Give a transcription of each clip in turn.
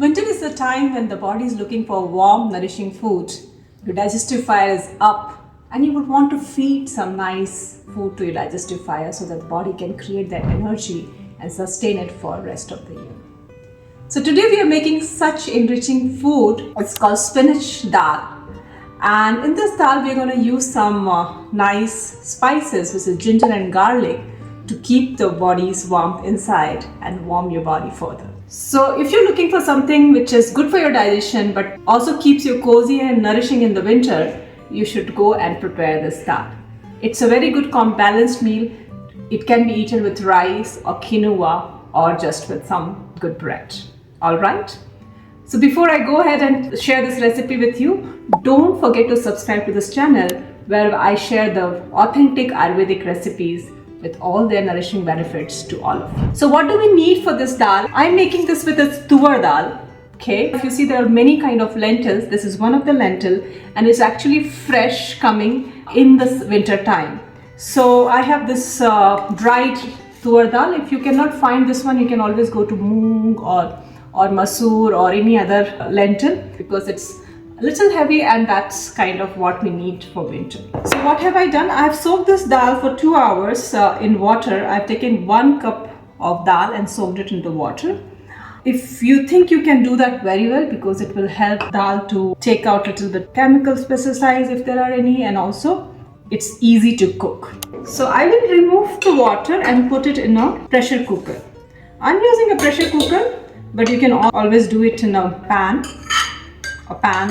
Winter is the time when the body is looking for warm, nourishing food. Your digestive fire is up and you would want to feed some nice food to your digestive fire so that the body can create that energy and sustain it for the rest of the year. So today we are making such enriching food. It's called Spinach Dal. And in this dal we are going to use some nice spices, which is ginger and garlic, to keep the body's warmth inside and warm your body further. So if you're looking for something which is good for your digestion but also keeps you cozy and nourishing in the winter, you should go and prepare this dal. It's a very good balanced meal. It can be eaten with rice or quinoa or just with some good bread. Alright? So before I go ahead and share this recipe with you, don't forget to subscribe to this channel where I share the authentic Ayurvedic recipes with all their nourishing benefits to all of you. So what do we need for this dal? I'm making this with a tur dal. Okay, if you see, there are many kind of lentils. This is one of the lentil and it's actually fresh coming in this winter time. So I have this dried tur dal. If you cannot find this one, you can always go to moong or masoor or any other lentil, because it's a little heavy and that's kind of what we need for winter. So what have I done? I have soaked this dal for 2 hours in water. I've taken 1 cup of dal and soaked it in the water. If you think you can do that very well, because it will help dal to take out a little bit chemical pesticides if there are any, and also it's easy to cook. So I will remove the water and put it in a pressure cooker. I'm using a pressure cooker, but you can always do it in a pan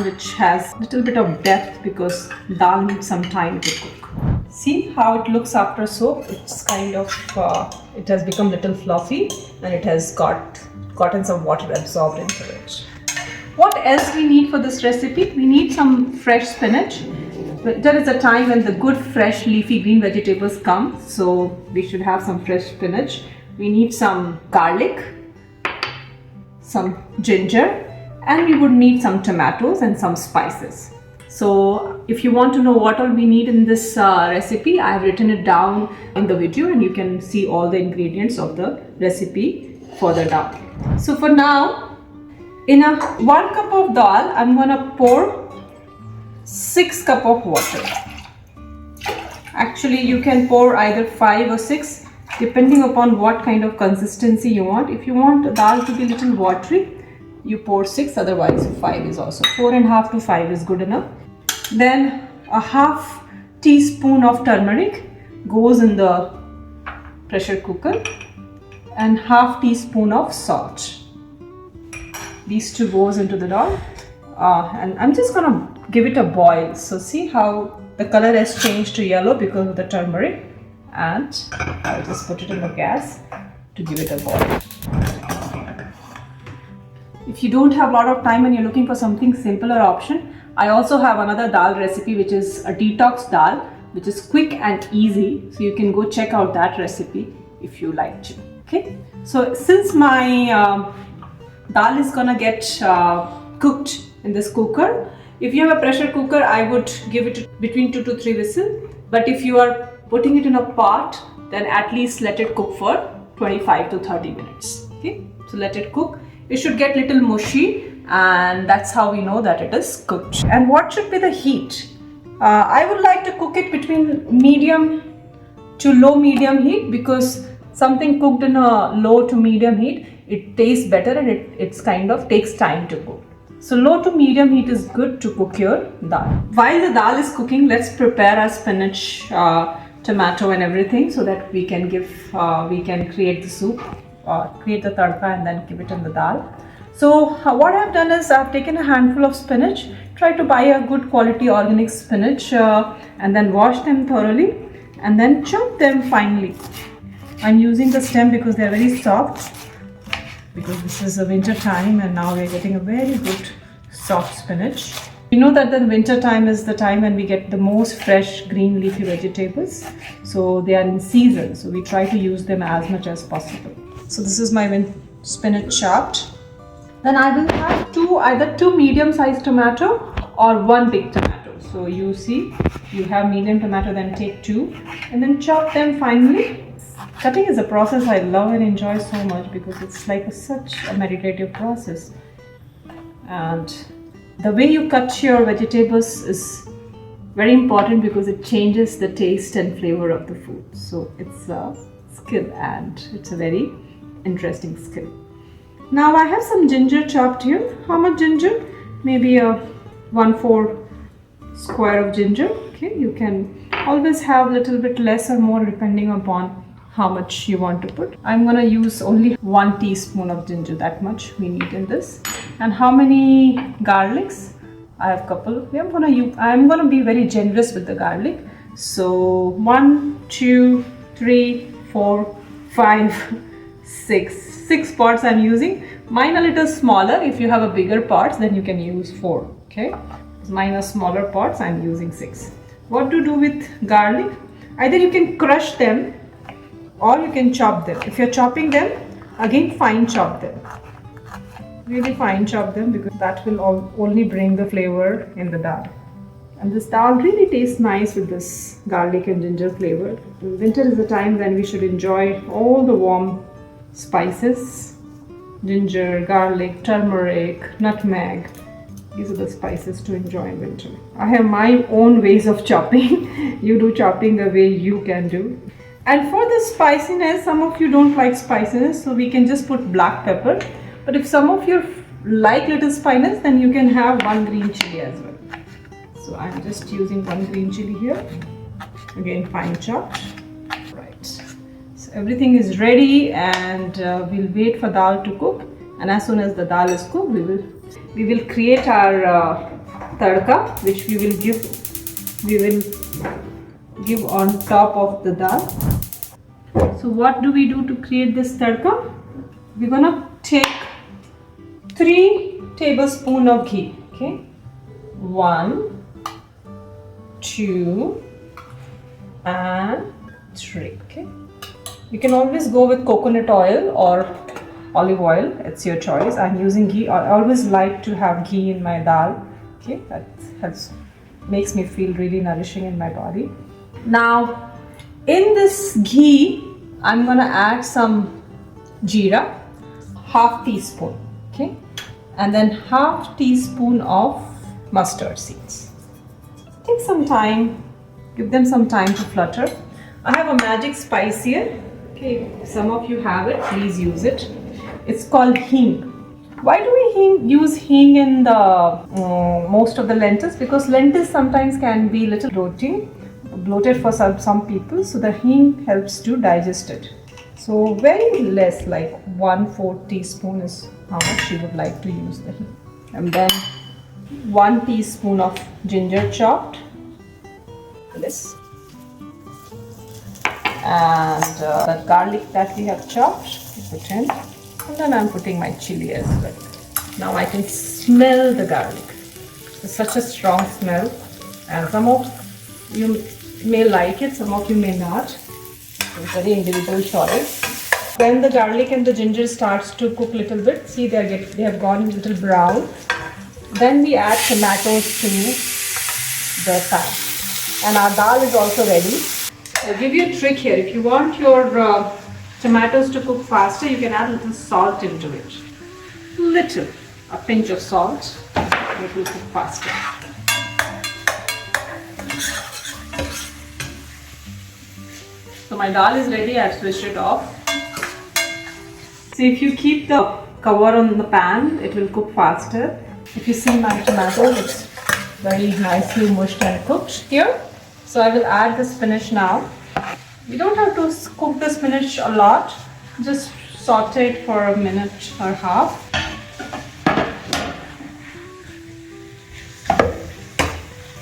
which has a little bit of depth, because dal needs some time to cook. See how it looks after soak? It's kind of, it has become a little fluffy and it has gotten some water absorbed into it. What else we need for this recipe? We need some fresh spinach. There is a time when the good fresh leafy green vegetables come, so we should have some fresh spinach. We need some garlic, some ginger, and we would need some tomatoes and some spices. So if you want to know what all we need in this recipe, I have written it down in the video and you can see all the ingredients of the recipe further down. So for now, in a 1 cup of dal, I'm gonna pour 6 cup of water. Actually, you can pour either 5 or 6 depending upon what kind of consistency you want. If you want the dal to be a little watery, you pour 6, otherwise 5 is also. 4.5 to 5 is good enough. Then a half teaspoon of turmeric goes in the pressure cooker, and half teaspoon of salt. These two goes into the dal, and I'm just gonna give it a boil. So see how the color has changed to yellow because of the turmeric, and I'll just put it on the gas to give it a boil. If you don't have a lot of time and you're looking for something simpler option, I also have another dal recipe which is a detox dal, which is quick and easy. So you can go check out that recipe if you like to. Okay. So since my dal is gonna get cooked in this cooker, if you have a pressure cooker, I would give it between 2 to 3 whistles. But if you are putting it in a pot, then at least let it cook for 25 to 30 minutes. Okay. So let it cook. It should get little mushy, and that's how we know that it is cooked. And what should be the heat? I would like to cook it between medium to low medium heat, because something cooked in a low to medium heat, it tastes better and it's kind of takes time to cook. So low to medium heat is good to cook your dal. While the dal is cooking, let's prepare our spinach, tomato and everything, so that we can create the soup. Create the tadka and then keep it in the dal. So what I've done is I've taken a handful of spinach, try to buy a good quality organic spinach, and then wash them thoroughly and then chop them finely. I'm using the stem because they're very soft, because this is a winter time and now we're getting a very good soft spinach. We know that the winter time is the time when we get the most fresh green leafy vegetables, so they are in season, so we try to use them as much as possible. So this is my spinach chopped. Then I will have either two medium-sized tomato or 1 big tomato. So you see, you have medium tomato, then take 2 and then chop them finely. Cutting is a process I love and enjoy so much, because it's like such a meditative process. And the way you cut your vegetables is very important because it changes the taste and flavor of the food. So it's a skill and it's a very interesting skill. Now I have some ginger chopped here. How much ginger? Maybe a 1/4 square of ginger. Okay, you can always have a little bit less or more depending upon how much you want to put. I'm gonna use only 1 teaspoon of ginger, that much we need in this. And how many garlics? I have a couple. I'm gonna be very generous with the garlic. So 1, 2, 3, 4, 5, 6 pots I'm using. Mine a little smaller. If you have a bigger pots, then you can use 4. Okay, mine are smaller pots. I'm using 6. What to do with garlic? Either you can crush them or you can chop them. If you're chopping them, again fine chop them. Really fine chop them because that will only bring the flavor in the dal. And this dal really tastes nice with this garlic and ginger flavor. Winter is the time when we should enjoy all the warm spices. Ginger, garlic, turmeric, nutmeg. These are the spices to enjoy in winter. I have my own ways of chopping. You do chopping the way you can do. And for the spiciness, some of you don't like spiciness, so we can just put black pepper. But if some of you like little spiciness, then you can have 1 green chili as well. So I'm just using 1 green chili here. Again, fine chopped. Right. So everything is ready, and we'll wait for dal to cook. And as soon as the dal is cooked, we will create our tadka, which we will give on top of the dal. So what do we do to create this tadka? We're gonna take 3 tablespoons of ghee. Okay, 1, 2, and 3. Okay, you can always go with coconut oil or olive oil, it's your choice. I'm using ghee. I always like to have ghee in my dal. Okay, that makes me feel really nourishing in my body. Now in this ghee I'm gonna add some jeera, 1/2 teaspoon. Okay, and then 1/2 teaspoon of mustard seeds. Take some time, give them some time to flutter. I have a magic spice here. Okay, if some of you have it, please use it. It's called hing. Why do we use hing in the most of the lentils? Because lentils sometimes can be a little bloated for some people, so the hing helps to digest it. So very less, like 1/4 teaspoon is how much you would like to use the hing. And then 1 teaspoon of ginger chopped. This. And the garlic that we have chopped, put in. And then I'm putting my chili as well. Now I can smell the garlic. It's such a strong smell, and some of you may like it, some of you may not. It's very individual choice. When the garlic and the ginger starts to cook a little bit, see they have gone a little brown. Then we add tomatoes to the pan, and our dal is also ready. I'll give you a trick here. If you want your tomatoes to cook faster, you can add a little salt into it. A pinch of salt. It will cook faster. So my dal is ready. I've switched it off. So if you keep the cover on the pan, it will cook faster. If you see my tomato, it's very nicely mushed and cooked here. So I will add the spinach now. You don't have to cook the spinach a lot. Just saute it for a minute or half.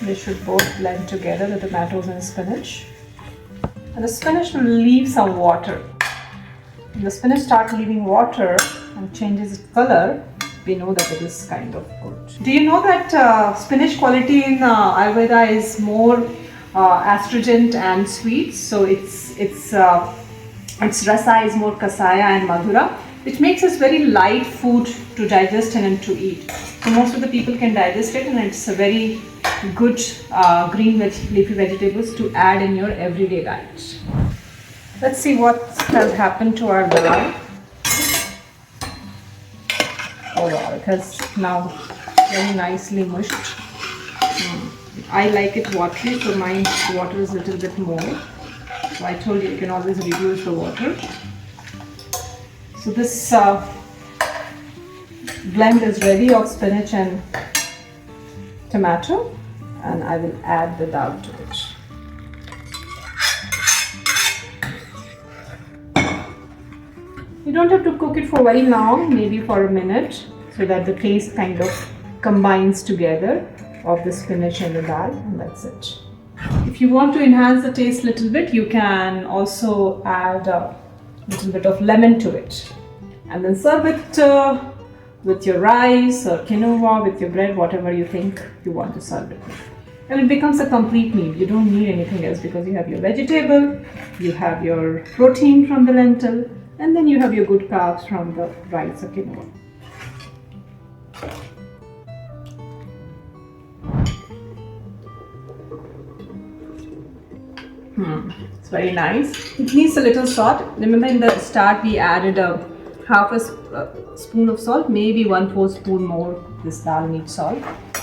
They should both blend together, the tomatoes and spinach. And the spinach will leave some water. When the spinach starts leaving water and changes its color, we know that it is kind of good. Do you know that spinach quality in Ayurveda is more astringent and sweet? So its rasa is more kasaya and madhura, which makes it very light food to digest and to eat. So most of the people can digest it, and it's a very good green leafy vegetables to add in your everyday diet. Let's see what has happened to our dal. Oh wow, has now very nicely mushed. I like it watery, so my water is a little bit more. So I told you can always reduce the water. So this blend is ready of spinach and tomato, and I will add the dal to it. You don't have to cook it for very long, maybe for a minute, so that the taste kind of combines together of the spinach and the dal, and that's it. If you want to enhance the taste a little bit, you can also add a little bit of lemon to it, and then serve it with your rice or quinoa, with your bread, whatever you think you want to serve it with. And it becomes a complete meal. You don't need anything else because you have your vegetable, you have your protein from the lentil, and then you have your good carbs from the rice or quinoa. It's very nice. It needs a little salt. Remember in the start we added a half a spoon of salt, maybe 1/4 spoon more. This dal needs salt.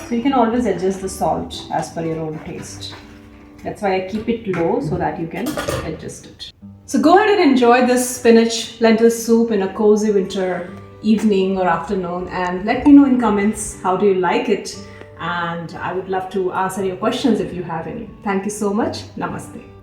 So you can always adjust the salt as per your own taste. That's why I keep it low so that you can adjust it. So go ahead and enjoy this spinach lentil soup in a cozy winter evening or afternoon, and let me know in comments how do you like it, and I would love to answer your questions if you have any. Thank you so much. Namaste.